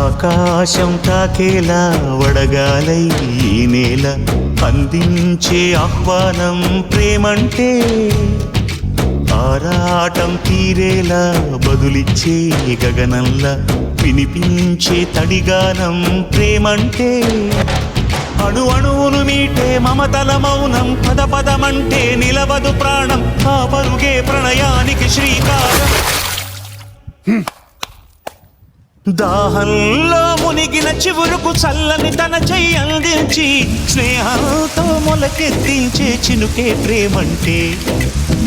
ఆకాశం తాకేలా వడగాలై ఈ నేల అందించే ఆహ్వానం ప్రేమంటే ఆరాటం తీరేలా బదులిచ్చే గగనంలా వినిపించే తడిగానం ప్రేమంటే అణు అణువును మీటే మమతల మౌనం పద పదమంటే నిలవదు ప్రాణం ఆ పరుగే ప్రణయానికి శ్రీకారం దాహంలో మునిగిన చివురుకు చల్లని తన చెయ్యి అందించి స్నేహంతో మొలకెత్తించే చినుకే ప్రేమంటే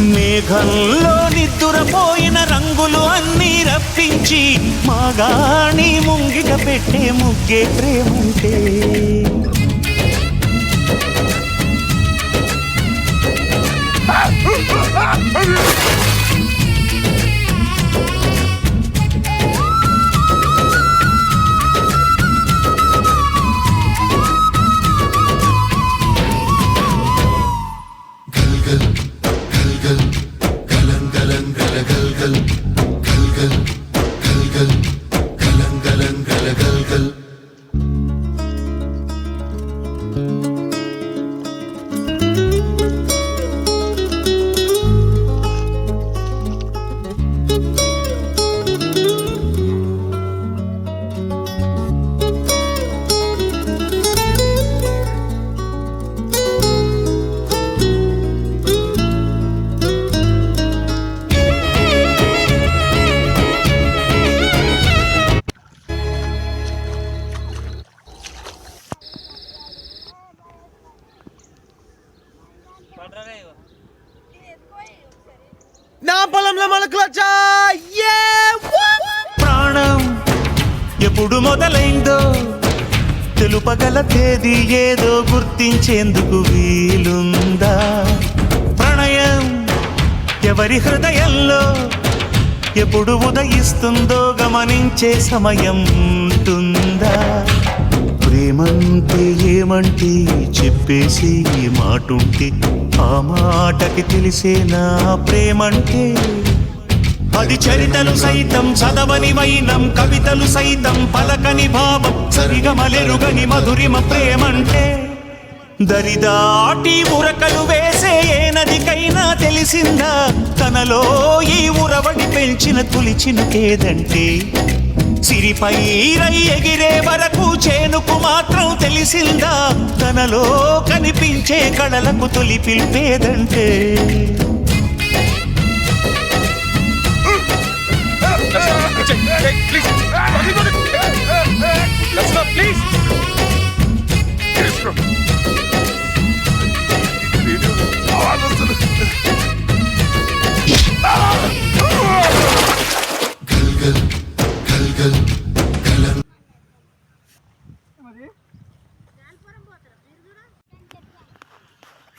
మేఘంలో నిద్దురపోయిన రంగులు అన్నీ రప్పించి మాగాణి ముంగిట పెట్టే ముగ్గే ప్రేమంటే నా పొలంలో మొలకలొచ్చా ప్రాణం ఎప్పుడు మొదలైందో తెలుపగల తేదీ ఏదో గుర్తించేందుకు వీలుందా ప్రణయం ఎవరి హృదయంలో ఎప్పుడు ఉదయిస్తుందో గమనించే సమయం ఉంటుందా ప్రేమంటే ఏమంటే చెప్పేసి మాటుంటే ఆ మాటకి తెలిసేనా ప్రేమంటే అది చరితలు సైతం చదవని వైనం కవితలు సైతం పలకని భావం సరిగమలెరుగని మధురిమ ప్రేమంటే దరిదాటి ఉరకలు వేసే ఏ నదికైనా తెలిసిందా తనలో ఈ ఉరవడి పెంచిన తులిచినకేదంటే సిరిపై రై ఎగిరే వరకు చేనుకు మాత్రం తెలిసిందా తనలో కనిపించే కళలకు తొలి పిలిపేదంటే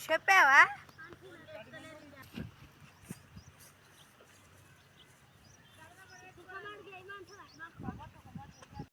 చెప్పావా